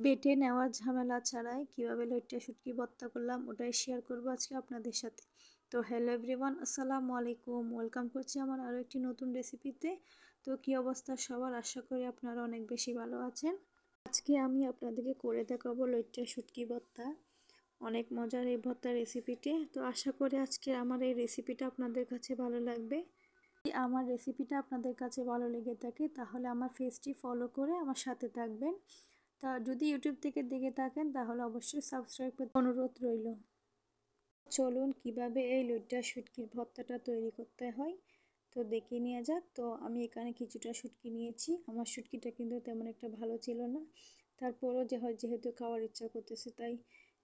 বেটে নেওয়ার ঝামেলা ছাড়াই কিভাবে লইট্টা শুটকি ভর্তা করলাম ওটাই শেয়ার করবো আজকে আপনাদের সাথে। তো হ্যালো এভরিওয়ান, আসসালামু আলাইকুম, ওয়েলকাম করছি আমার আরও একটি নতুন রেসিপিতে। তো কি অবস্থা সবার, আশা করি আপনারা অনেক বেশি ভালো আছেন। আজকে আমি আপনাদেরকে করে দেখাবো লইট্টা শুটকি ভর্তা। অনেক মজার এই ভর্তার রেসিপিটি। তো আশা করি আজকে আমার এই রেসিপিটা আপনাদের কাছে ভালো লাগবে। যদি আমার রেসিপিটা আপনাদের কাছে ভালো লেগে থাকে তাহলে আমার পেজটি ফলো করে আমার সাথে থাকবেন। তা যদি ইউটিউব থেকে দেখে থাকেন তাহলে অবশ্যই সাবস্ক্রাইব করতে অনুরোধ রইল। চলুন কিভাবে এই লইট্টা শুটকির ভর্তাটা তৈরি করতে হয় তো দেখে নেওয়া যাক। তো আমি এখানে কিছুটা শুটকি নিয়েছি। আমার শুটকিটা কিন্তু তেমন একটা ভালো ছিল না, তারপরও যেহেতু খাওয়ার ইচ্ছা করতেছে তাই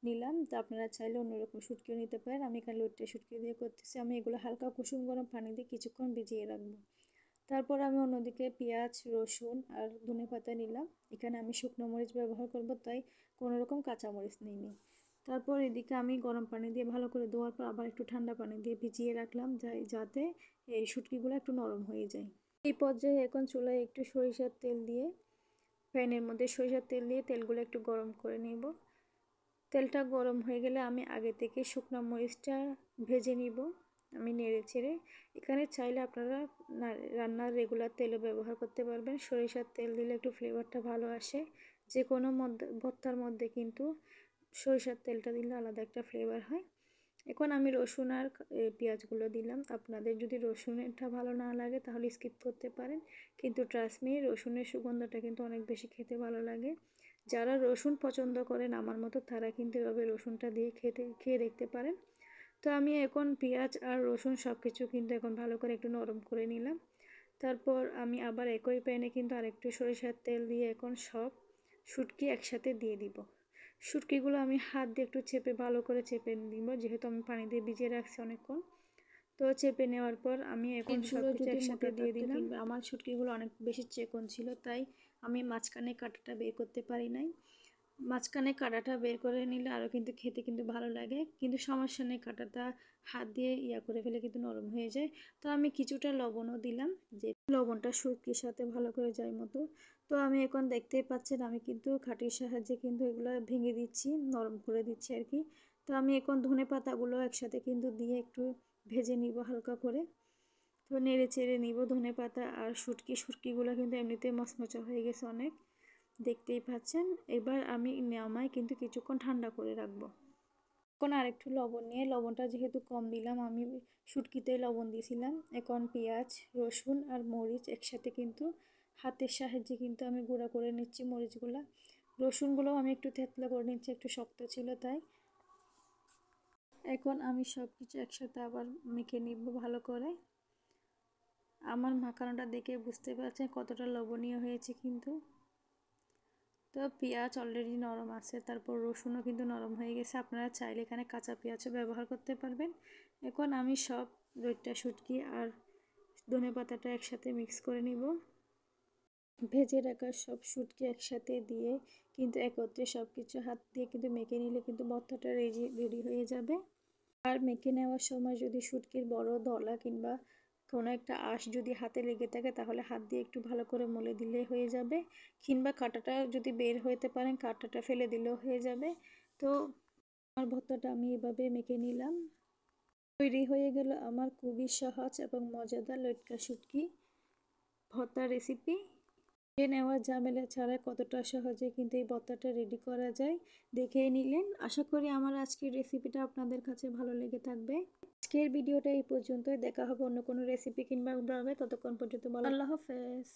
নিলাম। তো আপনারা চাইলে অন্যরকম শুটকিও নিতে পারেন। আমি এখানে লইট্টা শুটকি দিয়ে করতেছি। আমি এগুলো হালকা কুসুম গরম পানি দিয়ে কিছুক্ষণ ভিজিয়ে রাখবো। তারপর আমি অন্যদিকে পেঁয়াজ, রসুন আর ধনেপাতা নিলাম। এখানে আমি শুকনো মরিচ ব্যবহার করব, তাই কোনো রকম কাঁচামরিচ নিইনি। তারপর এদিকে আমি গরম পানি দিয়ে ভালো করে ধোয়ার পর আবার একটু ঠান্ডা পানি দিয়ে ভিজিয়ে রাখলাম, যাতে এই শুটকিগুলো একটু নরম হয়ে যায়। এই পর্যায়ে এখন চুলায় একটু সরিষার তেল দিয়ে, প্যানের মধ্যে সরিষার তেল দিয়ে তেলগুলো একটু গরম করে নিব। তেলটা গরম হয়ে গেলে আমি আগে থেকে শুকনো মরিচটা ভেজে নিব। আমি নেড়ে ছেড়ে, এখানে চাইলে আপনারা রান্নার রেগুলার তেলও ব্যবহার করতে পারবেন। সরিষার তেল দিলে একটু ফ্লেভারটা ভালো আসে। যে কোনো ভর্তার মধ্যে কিন্তু সরিষার তেলটা দিলে আলাদা একটা ফ্লেভার হয়। এখন আমি রসুন আর পেঁয়াজগুলো দিলাম। আপনাদের যদি রসুনটা ভালো না লাগে তাহলে স্কিপ করতে পারেন, কিন্তু ট্রাস্ট মি, রসুনের সুগন্ধটা কিন্তু অনেক বেশি খেতে ভালো লাগে। যারা রসুন পছন্দ করেন আমার মতো, তারা কিন্তু এভাবে রসুনটা দিয়ে খেয়ে দেখতে পারেন। তো আমি এখন পেঁয়াজ আর রসুন সব কিছু কিন্তু এখন ভালো করে একটু নরম করে নিলাম। তারপর আমি আবার একই প্যানে কিন্তু আরেকটু সরিষার তেল দিয়ে এখন সব শুটকি একসাথে দিয়ে দিব। শুটকিগুলো আমি হাত দিয়ে একটু ভালো করে চেপে নিব, যেহেতু আমি পানি দিয়ে ভিজিয়ে রাখছি অনেকক্ষণ। তো চেপে নেওয়ার পর আমি এখন সব কিছু একসাথে দিয়ে দিলাম। আমার শুটকিগুলো অনেক বেশি চিকন ছিল, তাই আমি মাঝখানে কাঁটাটা বের করতে পারি নাই। মাঝখানে কাঁটাটা বের করে নিলে আরও কিন্তু খেতে কিন্তু ভালো লাগে, কিন্তু সমস্যা নেই, কাঁটাটা হাত দিয়ে করে ফেলে কিন্তু নরম হয়ে যায়। তো আমি কিছুটা লবণও দিলাম, যে লবণটা শুটকির সাথে ভালো করে যায় মতো। তো আমি এখন দেখতেই পাচ্ছেন আমি কিন্তু খাটির সাহায্যে কিন্তু এগুলো ভেঙে দিচ্ছি, নরম করে দিচ্ছি আর কি। তো আমি এখন ধনেপাতাগুলো একসাথে কিন্তু দিয়ে একটু ভেজে নিব হালকা করে। তো নেড়ে চেড়ে নিব ধনেপাতা আর শুটকিগুলো কিন্তু এমনিতে মচমচা হয়ে গেছে অনেক, দেখতেই পাচ্ছেন। এবার আমি নামায় কিন্তু কিছুক্ষণ ঠান্ডা করে রাখবো। এখন আরেকটু লবণ নিয়ে, লবণটা যেহেতু কম দিলাম, আমি শুটকিতে লবণ দিয়েছিলাম। এখন পেঁয়াজ, রসুন আর মরিচ একসাথে কিন্তু হাতের সাহায্যে কিন্তু আমি গুঁড়া করে নিচ্ছি মরিচগুলা। রসুনগুলোও আমি একটু থেতলা করে নিচ্ছি, একটু শক্ত ছিল তাই। এখন আমি সব কিছু একসাথে আবার মেখে নিব ভালো করে। আমার মাখানোটা দেখে বুঝতে পারছেন কতটা লবণীয় হয়েছে কিন্তু। তো পেঁয়াজ অলরেডি নরম আছে, তারপর রসুনও কিন্তু নরম হয়ে গেছে। আপনারা চাইলে এখানে কাঁচা পেঁয়াজও ব্যবহার করতে পারবেন। এখন আমি সব লইট্টা শুটকি আর ধনেপাতাটা একসাথে মিক্স করে নিব। ভেজে রাখা সব শুটকি একসাথে দিয়ে কিন্তু একত্রে সব কিছু হাত দিয়ে কিন্তু মেখে নিলে কিন্তু ভর্তাটা রেডি হয়ে যাবে। আর মেখে নেওয়ার সময় যদি শুটকির বড় দলা কিংবা কোনো একটা আঁশ যদি হাতে লেগে থাকে তাহলে হাত দিয়ে একটু ভালো করে মলে দিলে হয়ে যাবে, কিংবা কাঁটাটা যদি বের হতে পারেন কাঁটাটা ফেলে দিলেও হয়ে যাবে। তো আমার ভর্তাটা আমি এভাবে মেখে নিলাম। তৈরি হয়ে গেল আমার খুবই সহজ এবং মজাদার লটকা শুটকি ভর্তা রেসিপি। নেওয়ার ঝামেলা ছাড়া কতটা সহজে কিন্তু এই ভর্তাটা রেডি করা যায় দেখেই নিলেন। আশা করি আমার আজকের রেসিপিটা আপনাদের কাছে ভালো লেগে থাকবে। আজকের ভিডিওটা এই পর্যন্তই, দেখা হবে অন্য কোনো রেসিপি কিংবা ব্লগে। ততক্ষণ পর্যন্ত আল্লাহ হাফেজ।